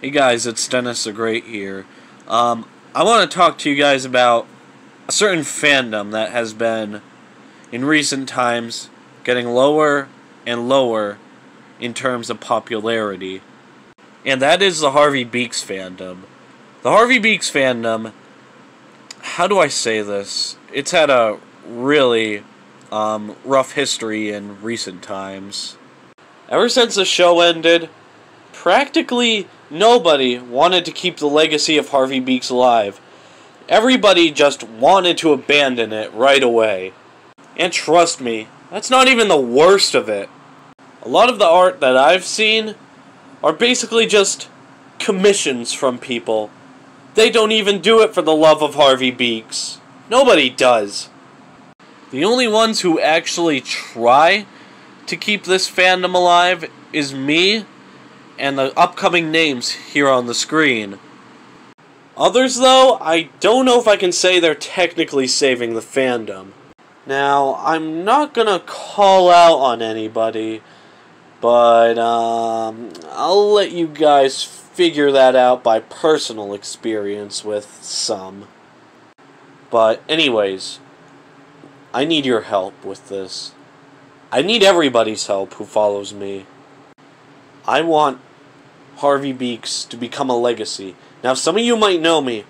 Hey guys, it's Dennis the Great here. I want to talk to you guys about a certain fandom that has been, in recent times, getting lower and lower in terms of popularity. And that is the Harvey Beaks fandom. The Harvey Beaks fandom, how do I say this? It's had a really rough history in recent times. Ever since the show ended, practically nobody wanted to keep the legacy of Harvey Beaks alive. Everybody just wanted to abandon it right away. And trust me, that's not even the worst of it. A lot of the art that I've seen are basically just commissions from people. They don't even do it for the love of Harvey Beaks. Nobody does. The only ones who actually try to keep this fandom alive is me and the upcoming names here on the screen. Others, though, I don't know if I can say they're technically saving the fandom. Now, I'm not gonna call out on anybody, but I'll let you guys figure that out by personal experience with some. But anyways, I need your help with this. I need everybody's help who follows me. I want Harvey Beaks to become a legacy. Now, some of you might know me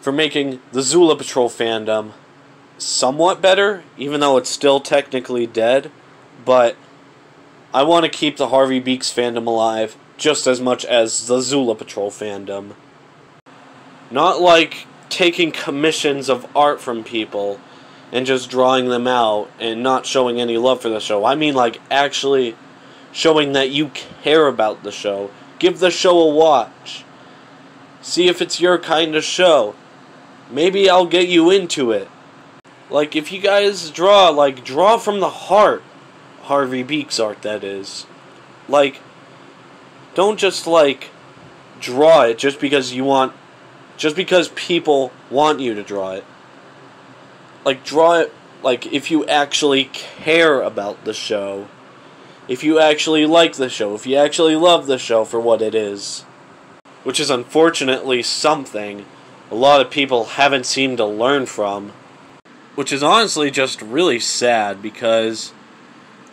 for making the Zula Patrol fandom somewhat better, even though it's still technically dead, but I want to keep the Harvey Beaks fandom alive just as much as the Zula Patrol fandom. Not like taking commissions of art from people and just drawing them out and not showing any love for the show. I mean like actually showing that you care about the show. Give the show a watch. See if it's your kind of show. Maybe I'll get you into it. Like, if you guys draw, draw from the heart. Harvey Beaks art, that is. Like, don't just, draw it just because you want... Just because people want you to draw it. Like, draw it, if you actually care about the show. If you actually like the show, if you actually love the show for what it is. Which is unfortunately something a lot of people haven't seemed to learn from. Which is honestly just really sad, because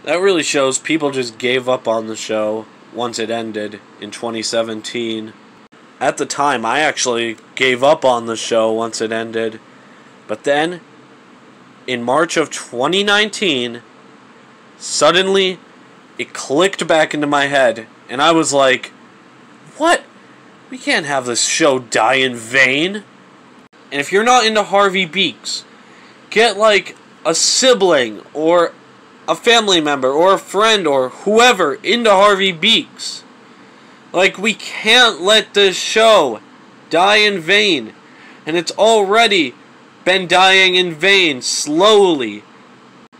that really shows people just gave up on the show once it ended in 2017. At the time, I actually gave up on the show once it ended. But then, in March of 2019, suddenly it clicked back into my head, and I was like, what? We can't have this show die in vain. And if you're not into Harvey Beaks, get a sibling or a family member or a friend or whoever into Harvey Beaks. We can't let this show die in vain. And it's already been dying in vain slowly.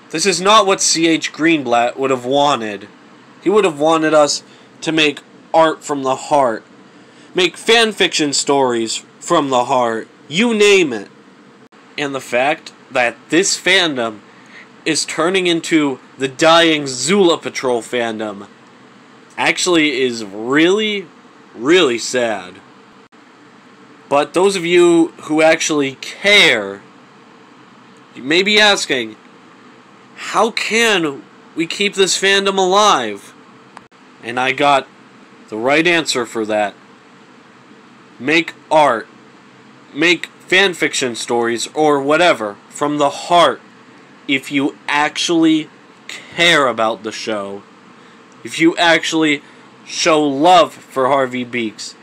This is not what C.H. Greenblatt would have wanted. He would have wanted us to make art from the heart. Make fanfiction stories from the heart. You name it. And the fact that this fandom is turning into the dying Zula Patrol fandom actually is really, really sad. But those of you who actually care, you may be asking, how can we keep this fandom alive? And I got the right answer for that. Make art. Make fanfiction stories or whatever from the heart if you actually care about the show. If you actually show love for Harvey Beaks.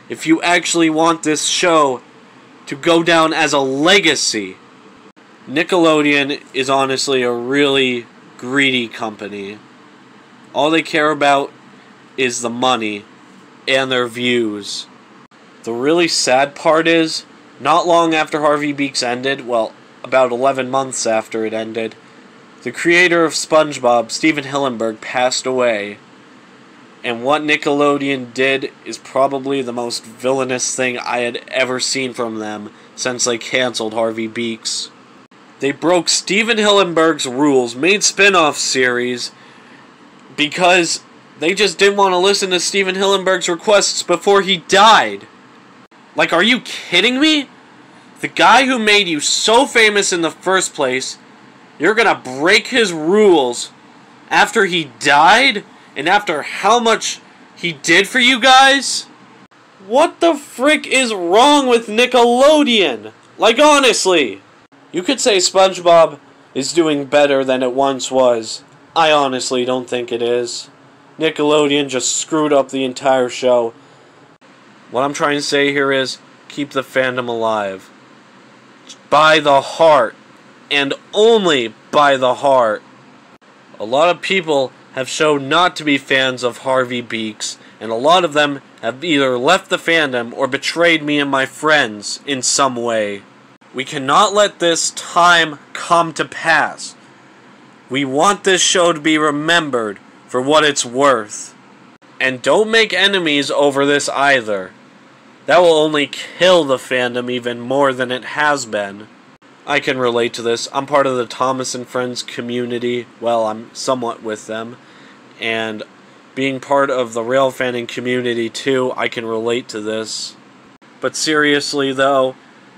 If you actually want this show to go down as a legacy. Nickelodeon is honestly a really greedy company. All they care about is the money and their views. The really sad part is, not long after Harvey Beaks ended, well, about 11 months after it ended, the creator of SpongeBob, Stephen Hillenburg, passed away. And what Nickelodeon did is probably the most villainous thing I had ever seen from them since they canceled Harvey Beaks. They broke Stephen Hillenburg's rules, made spin-off series, because They just didn't want to listen to Steven Hillenberg's requests before he died. Like, are you kidding me? The guy who made you so famous in the first place, you're gonna break his rules after he died? And after how much he did for you guys? What the frick is wrong with Nickelodeon? Like, honestly. You could say SpongeBob is doing better than it once was. I honestly don't think it is. Nickelodeon just screwed up the entire show. What I'm trying to say here is, keep the fandom alive. By the heart. And only by the heart. A lot of people have shown not to be fans of Harvey Beaks, and a lot of them have either left the fandom or betrayed me and my friends in some way. We cannot let this time come to pass. We want this show to be remembered for what it's worth. And don't make enemies over this either. That will only kill the fandom even more than it has been. I can relate to this. I'm part of the Thomas and Friends community. Well, I'm somewhat with them. And being part of the rail fanning community too, I can relate to this. But seriously though,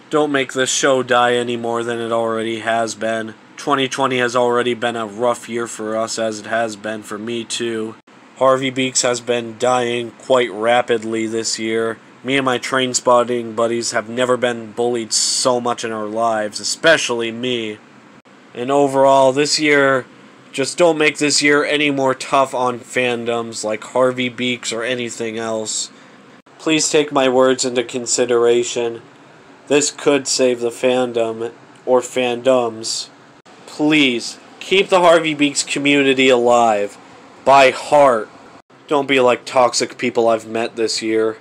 don't make this show die any more than it already has been. 2020 has already been a rough year for us, as it has been for me too. Harvey Beaks has been dying quite rapidly this year. Me and my train spotting buddies have never been bullied so much in our lives, especially me. And overall, this year, just don't make this year any more tough on fandoms like Harvey Beaks or anything else. Please take my words into consideration. This could save the fandom, or fandoms. Please, keep the Harvey Beaks community alive. By heart. Don't be like toxic people I've met this year.